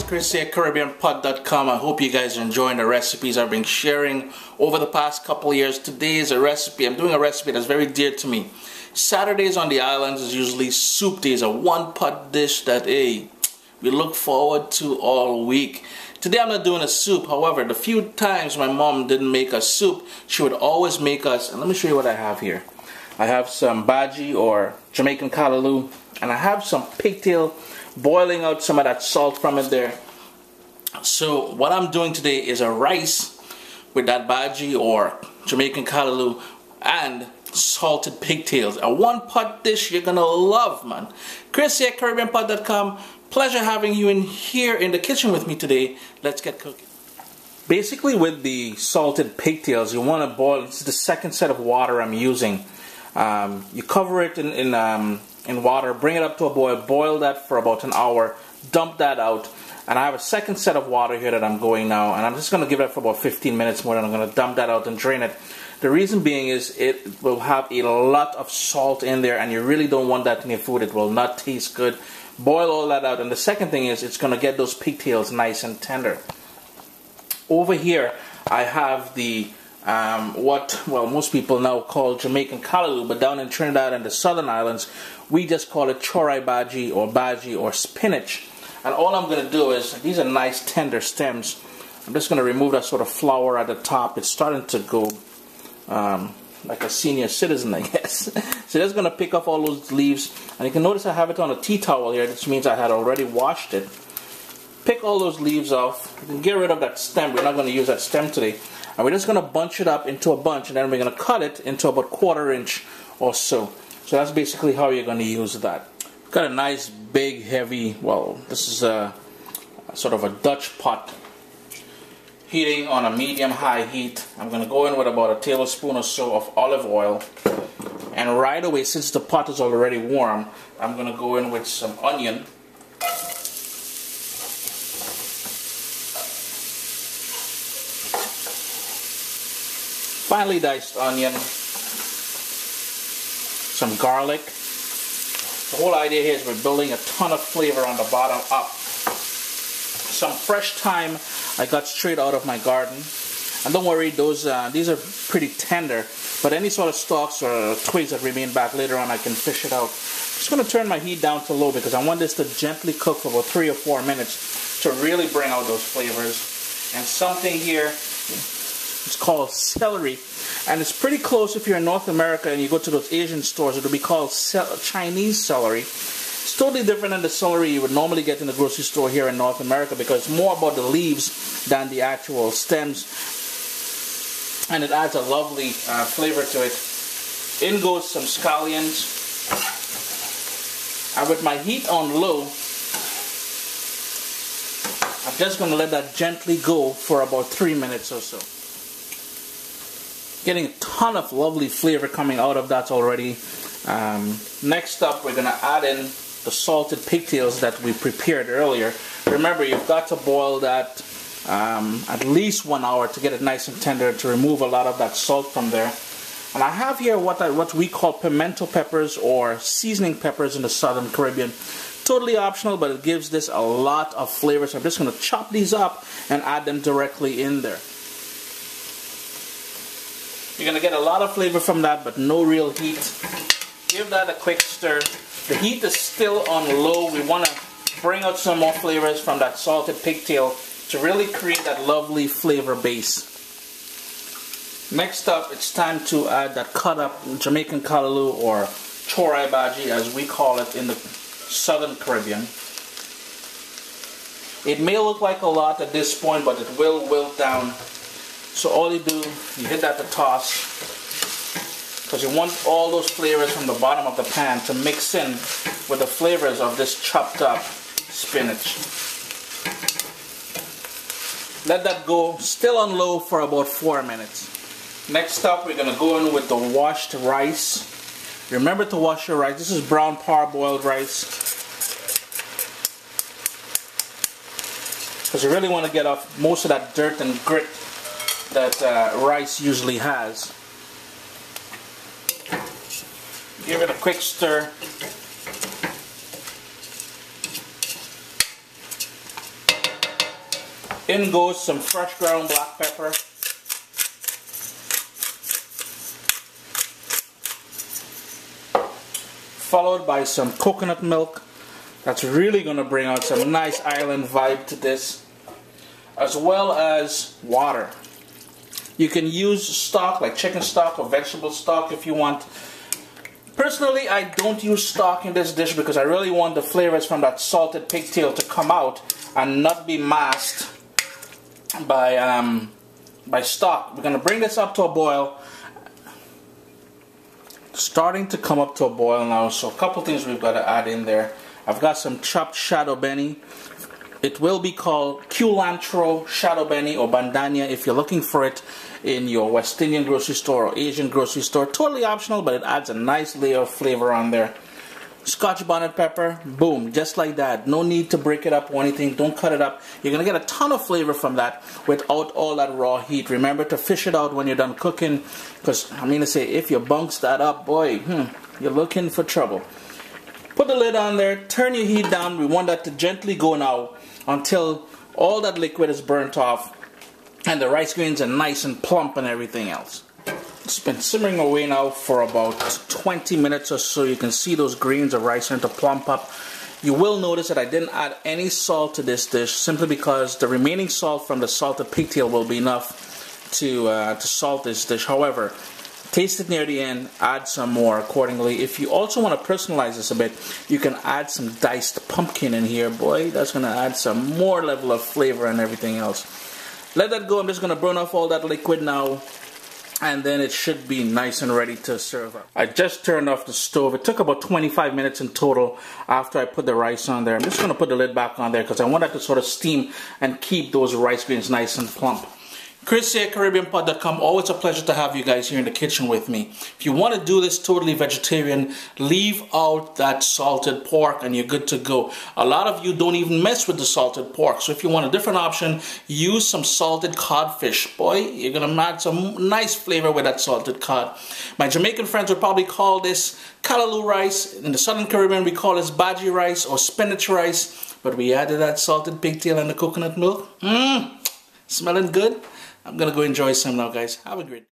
Chris here, CaribbeanPot.com. I hope you guys are enjoying the recipes I've been sharing over the past couple of years. Today is a recipe. I'm doing a recipe that's very dear to me. Saturdays on the islands is usually soup days, a one-pot dish that we look forward to all week. Today I'm not doing a soup. However, the few times my mom didn't make us soup, she would always make us, and let me show you what I have here. I have some bhagi or Jamaican callaloo, and I have some pigtail, boiling out some of that salt from it there. So what I'm doing today is a rice with that bhagi or Jamaican callaloo and salted pigtails. A one-pot dish you're gonna love, man. Chris here, CaribbeanPot.com. Pleasure having you in here in the kitchen with me today. Let's get cooking. Basically, with the salted pigtails, you want to boil. This is the second set of water I'm using. You cover it in water, bring it up to a boil, boil that for about an hour, dump that out, and I have a second set of water here that I'm going now, and I'm just going to give it for about 15 minutes more, and I'm going to dump that out and drain it. The reason being is it will have a lot of salt in there, and you really don't want that in your food. It will not taste good. Boil all that out, and the second thing is it's going to get those pigtails nice and tender. Over here I have the most people now call Jamaican callaloo, but down in Trinidad and the Southern Islands, we just call it chorai bhagi or spinach. And all I'm going to do is, these are nice tender stems. I'm just going to remove that sort of flower at the top. It's starting to go like a senior citizen, I guess. So just going to pick off all those leaves, and you can notice I have it on a tea towel here, which means I had already washed it. Pick all those leaves off. You can get rid of that stem. We're not going to use that stem today. And we're just going to bunch it up into a bunch, and then we're going to cut it into about 1/4 inch or so. So that's basically how you're going to use that. Got a nice big heavy, well, this is a sort of a Dutch pot heating on a medium-high heat. I'm going to go in with about a tablespoon or so of olive oil, and right away, since the pot is already warm, I'm going to go in with some onion. Finely diced onion, some garlic. The whole idea here is we're building a ton of flavor on the bottom up. Some fresh thyme I got straight out of my garden. And don't worry, these are pretty tender, but any sort of stalks or twigs that remain back later on, I can fish it out. I'm just going to turn my heat down to low because I want this to gently cook for about 3 or 4 minutes to really bring out those flavors. And something here, it's called celery, and it's pretty close if you're in North America and you go to those Asian stores. It'll be called Chinese celery. It's totally different than the celery you would normally get in the grocery store here in North America because it's more about the leaves than the actual stems, and it adds a lovely flavor to it. In goes some scallions, and with my heat on low, I'm just going to let that gently go for about 3 minutes or so. Getting a ton of lovely flavor coming out of that already. Next up, we're going to add in the salted pigtails that we prepared earlier. Remember, you've got to boil that at least 1 hour to get it nice and tender, to remove a lot of that salt from there. And I have here what we call pimento peppers or seasoning peppers in the Southern Caribbean. Totally optional, but it gives this a lot of flavor. So I'm just going to chop these up and add them directly in there. You're going to get a lot of flavor from that, but no real heat. Give that a quick stir. The heat is still on low. We want to bring out some more flavors from that salted pigtail to really create that lovely flavor base. Next up, it's time to add that cut up Jamaican callaloo or chorai bhagi as we call it in the Southern Caribbean. It may look like a lot at this point, but it will wilt down. So all you do, you hit that to toss, because you want all those flavors from the bottom of the pan to mix in with the flavors of this chopped up spinach. Let that go still on low for about 4 minutes. Next up, we're going to go in with the washed rice. Remember to wash your rice. This is brown parboiled rice, because you really want to get off most of that dirt and grit that rice usually has. Give it a quick stir. In goes some fresh ground black pepper. Followed by some coconut milk. That's really going to bring out some nice island vibe to this. As well as water. You can use stock like chicken stock or vegetable stock if you want. Personally, I don't use stock in this dish because I really want the flavors from that salted pigtail to come out and not be masked by stock. We're going to bring this up to a boil. Starting to come up to a boil now, so a couple things we've got to add in there. I've got some chopped shado beni. It will be called culantro shado beni or bandania if you're looking for it in your West Indian grocery store or Asian grocery store. Totally optional, but it adds a nice layer of flavor on there. Scotch bonnet pepper, boom, just like that. No need to break it up or anything. Don't cut it up. You're going to get a ton of flavor from that without all that raw heat. Remember to fish it out when you're done cooking, because I mean to say, if you bunks that up, boy, you're looking for trouble. Put the lid on there, turn your heat down. We want that to gently go now until all that liquid is burnt off and the rice grains are nice and plump and everything else. It's been simmering away now for about 20 minutes or so. You can see those grains of rice starting to plump up. You will notice that I didn't add any salt to this dish simply because the remaining salt from the salted pigtail will be enough to salt this dish. However, taste it near the end, add some more accordingly. If you also want to personalize this a bit, you can add some diced pumpkin in here. Boy, that's going to add some more level of flavor and everything else. Let that go. I'm just going to burn off all that liquid now. And then it should be nice and ready to serve up. I just turned off the stove. It took about 25 minutes in total after I put the rice on there. I'm just going to put the lid back on there because I want that to sort of steam and keep those rice grains nice and plump. Chris here, CaribbeanPod.com. Always a pleasure to have you guys here in the kitchen with me. If you want to do this totally vegetarian, leave out that salted pork and you're good to go. A lot of you don't even mess with the salted pork. So if you want a different option, use some salted codfish. Boy, you're going to add some nice flavor with that salted cod. My Jamaican friends would probably call this callaloo rice. In the Southern Caribbean, we call this bhagi rice or spinach rice. But we added that salted pigtail and the coconut milk. Smelling good. I'm going to go enjoy some now, guys. Have a great day.